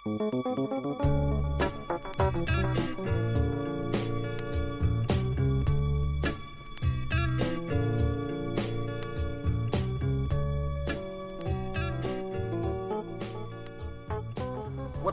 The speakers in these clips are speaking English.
What's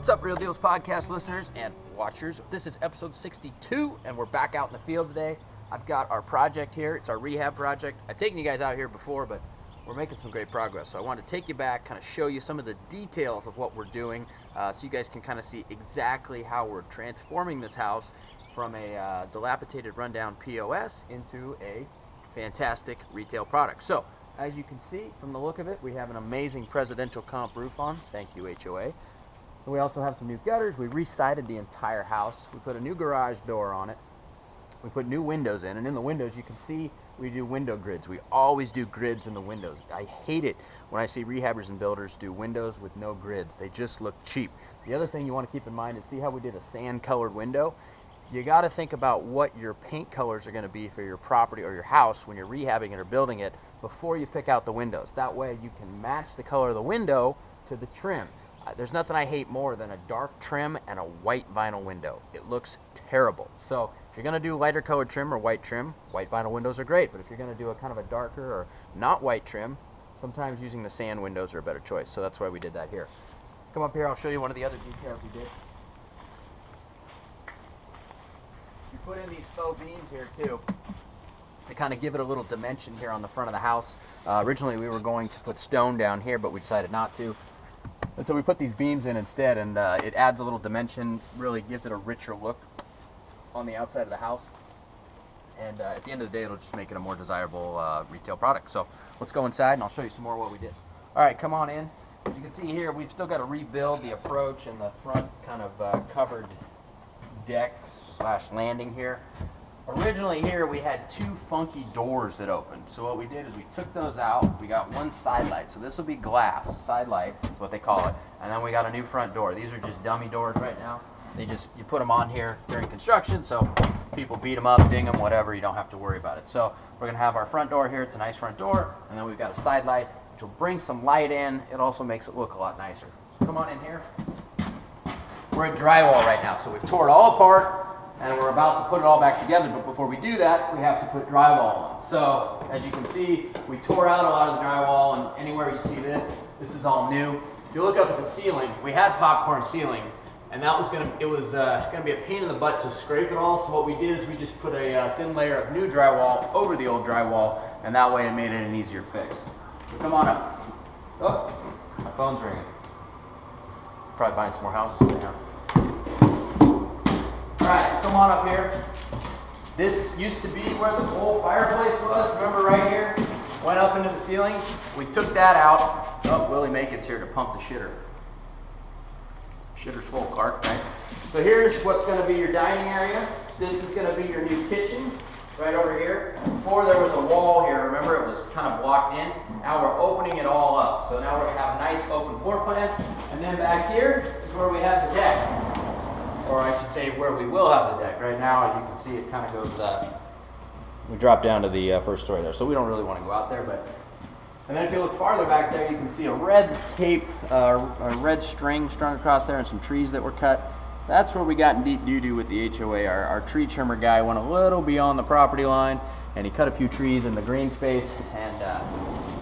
up, Real Dealz podcast listeners and watchers? This is episode 62, and we're back out in the field today. I've got our project here. It's our rehab project. I've taken you guys out here before, but we're making some great progress. So I want to take you back, kind of show you some of the details of what we're doing, so you guys can kind of see exactly how we're transforming this house from a dilapidated, rundown POS into a fantastic retail product. So as you can see from the look of it, we have an amazing presidential comp roof on. Thank you, HOA. And we also have some new gutters. We re-sided the entire house. We put a new garage door on it. We put new windows in, and in the windows you can see we do window grids. We always do grids in the windows. I hate it when I see rehabbers and builders do windows with no grids. They just look cheap. The other thing you want to keep in mind is see how we did a sand colored window? You got to think about what your paint colors are going to be for your property or your house when you're rehabbing it or building it before you pick out the windows. That way you can match the color of the window to the trim. There's nothing I hate more than a dark trim and a white vinyl window. It looks terrible. So if you're going to do lighter colored trim or white vinyl windows are great. But if you're going to do a kind of a darker or not white trim, sometimes using the sand windows are a better choice. So that's why we did that here. Come up here, I'll show you one of the other details we did. We put in these faux beams here too to kind of give it a little dimension here on the front of the house. Originally we were going to put stone down here, but we decided not to. And so we put these beams in instead, and it adds a little dimension, really gives it a richer look on the outside of the house. And at the end of the day, it'll just make it a more desirable retail product. So let's go inside, and I'll show you some more of what we did. All right, come on in. As you can see here, we've still got to rebuild the approach and the front kind of covered deck / landing here. Originally here we had two funky doors that opened. So what we did is we took those out. We got one side light. So this will be glass, side light is what they call it. And then we got a new front door. These are just dummy doors right now. You put them on here during construction, so people beat them up, ding them, whatever, you don't have to worry about it. So we're gonna have our front door here. It's a nice front door. And then we've got a side light, which will bring some light in. It also makes it look a lot nicer. So come on in here. We're at drywall right now. So we've tore it all apart, and we're about to put it all back together, but before we do that, we have to put drywall on. So, as you can see, we tore out a lot of the drywall, and anywhere you see this is all new. If you look up at the ceiling, we had popcorn ceiling, and that was gonna be a pain in the butt to scrape it all, so what we did is we just put a thin layer of new drywall over the old drywall, and that way it made it an easier fix. So come on up. Oh, my phone's ringing. Probably buying some more houses right now. All right, come on up here. This used to be where the old fireplace was. Remember right here? Went up into the ceiling. We took that out. Oh, Willie Makeit's here to pump the shitter. Shitter's full, Clark, right? So here's what's going to be your dining area. This is going to be your new kitchen right over here. Before there was a wall here. Remember, it was kind of blocked in. Now we're opening it all up. So now we're going to have a nice open floor plan. And then back here is where we have the deck. Or I should say where we will have the deck. Right now, as you can see, it kind of goes, we drop down to the first story there, so we don't really want to go out there. And then if you look farther back there, you can see a red tape, a red string strung across there and some trees that were cut. That's where we got in deep doo-doo with the HOA. Our tree trimmer guy went a little beyond the property line, and he cut a few trees in the green space, and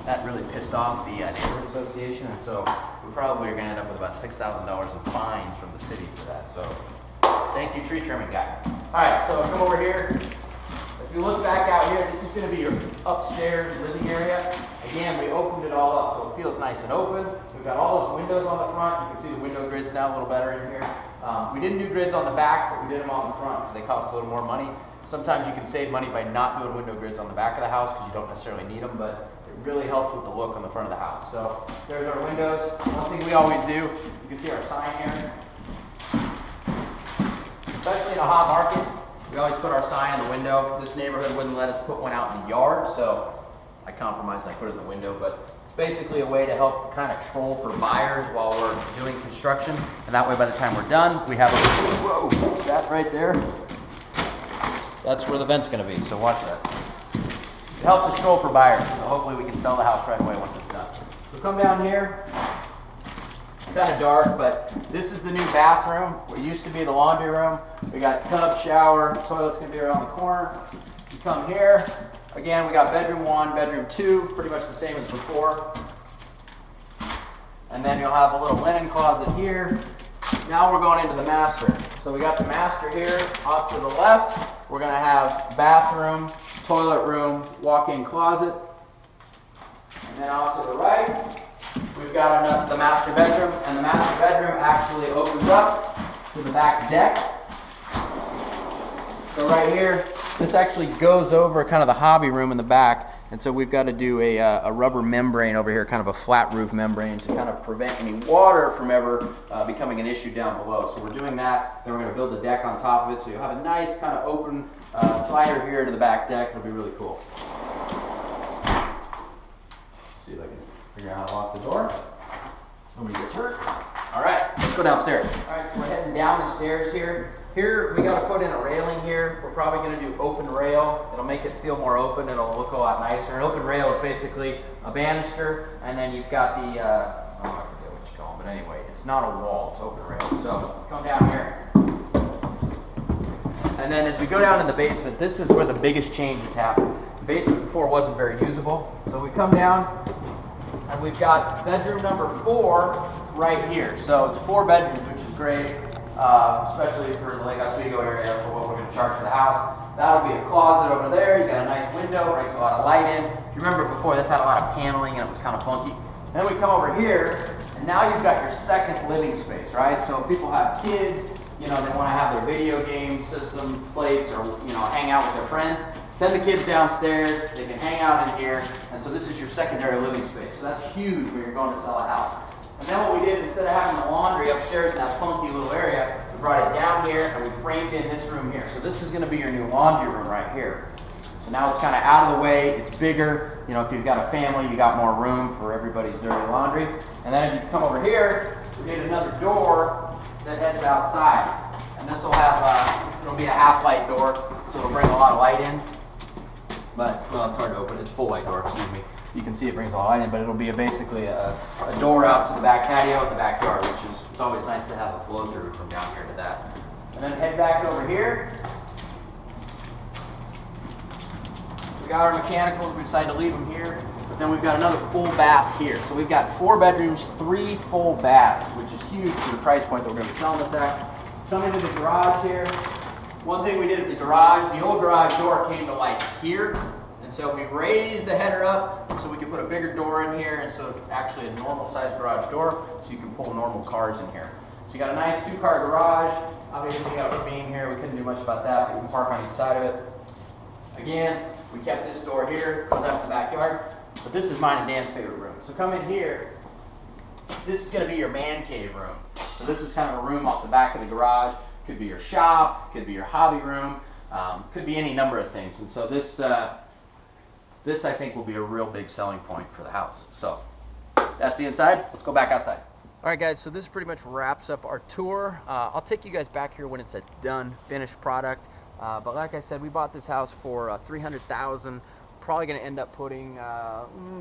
that really pissed off the neighborhood association, and so we probably are going to end up with about $6,000 in fines from the city for that. So thank you, tree trimming guy. All right, so come over here. If you look back out here, this is going to be your upstairs living area. Again, we opened it all up, so it feels nice and open. We've got all those windows on the front. You can see the window grids now a little better in here. We didn't do grids on the back, but we did them on the front because they cost a little more money. Sometimes you can save money by not doing window grids on the back of the house because you don't necessarily need them, but it really helps with the look on the front of the house. So there's our windows. One thing we always do, you can see our sign here. Especially in a hot market, we always put our sign in the window. This neighborhood wouldn't let us put one out in the yard, so I compromised and I put it in the window. But it's basically a way to help kind of troll for buyers while we're doing construction. And that way by the time we're done, we have a, whoa, that right there. That's where the vent's gonna be, so watch that. It helps us troll for buyers, so hopefully we can sell the house right away once it's done. So come down here. kind of dark, but this is the new bathroom. What used to be the laundry room. We got tub, shower, toilet's gonna be around the corner. You come here, again, we got bedroom 1, bedroom 2, pretty much the same as before. And then you'll have a little linen closet here. Now we're going into the master. So we got the master here. Off to the left, we're gonna have bathroom, toilet room, walk-in closet. And then off to the right, we've got the master bedroom. And the master bedroom actually opens up to the back deck. So right here, this actually goes over kind of the hobby room in the back. And so we've got to do a rubber membrane over here, kind of a flat roof membrane to kind of prevent any water from ever becoming an issue down below. So we're doing that. Then we're going to build a deck on top of it. So you'll have a nice kind of open slider here to the back deck. It'll be really cool. See if I can figure out how to lock the door so nobody gets hurt. All right, let's go downstairs. All right, so we're heading down the stairs here. Here, we got to put in a railing here. We're probably going to do open rail. It'll make it feel more open. It'll look a lot nicer. An open rail is basically a banister, and then you've got the, I forget what you call them, but anyway, it's not a wall, it's open rail. So come down here. And then as we go down in the basement, this is where the biggest change has happened. The basement before wasn't very usable. So we come down, and we've got bedroom number 4 right here. So it's 4 bedrooms, which is great. Especially for the Lake Oswego area for what we're going to charge for the house. That'll be a closet over there. You got a nice window, brings a lot of light in. If you remember before, this had a lot of paneling and it was kind of funky. Then we come over here, and now you've got your second living space, right? So if people have kids, you know, they want to have their video game system placed or, you know, hang out with their friends. Send the kids downstairs. They can hang out in here. And so this is your secondary living space. So that's huge when you're going to sell a house. And then what we did, instead of having the laundry upstairs in that funky little area, we brought it down here and we framed in this room here. So this is going to be your new laundry room right here. So now it's kind of out of the way, it's bigger. You know, if you've got a family, you got more room for everybody's dirty laundry. And then if you come over here, we did another door that heads outside. And this will have, it'll be a half-light door, so it'll bring a lot of light in. But, well, it's hard to open. It's full light door, excuse me. You can see it brings a lot of light in, but it'll be basically a door out to the back patio in the backyard, which is, it's always nice to have a flow through from down here to that. And then head back over here. We got our mechanicals, we decided to leave them here, but then we've got another full bath here. So we've got 4 bedrooms, 3 full baths, which is huge for the price point that we're going to be selling this at. Come into the garage here. One thing we did at the garage, the old garage door came to like here. So we raised the header up so we could put a bigger door in here, and so it's actually a normal sized garage door, so you can pull normal cars in here. So you got a nice 2-car garage. Obviously we got a ravine here, we couldn't do much about that, but you can park on each side of it. Again, we kept this door here, goes out to the backyard, but this is mine and Dan's favorite room. So come in here, this is going to be your man cave room. So this is kind of a room off the back of the garage. Could be your shop, could be your hobby room, could be any number of things. And so this, I think, will be a real big selling point for the house. So that's the inside. Let's go back outside. All right, guys, so this pretty much wraps up our tour. I'll take you guys back here when it's a done, finished product. But like I said, we bought this house for $300,000. Probably going to end up putting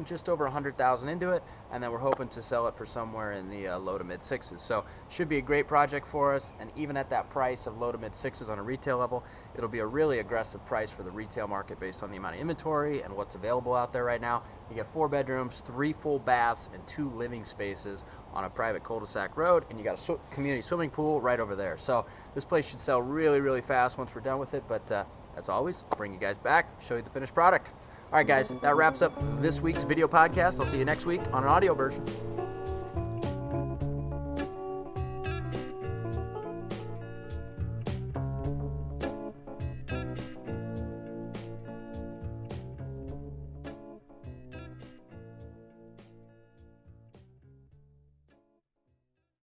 just over $100,000 into it, and then we're hoping to sell it for somewhere in the low to mid 6s. So should be a great project for us, and even at that price of low to mid 6s on a retail level, it'll be a really aggressive price for the retail market based on the amount of inventory and what's available out there right now. You get 4 bedrooms, 3 full baths, and 2 living spaces on a private cul-de-sac road, and you got a community swimming pool right over there. So this place should sell really, really fast once we're done with it, but as always, I'll bring you guys back, show you the finished product. All right, guys, that wraps up this week's video podcast. I'll see you next week on an audio version.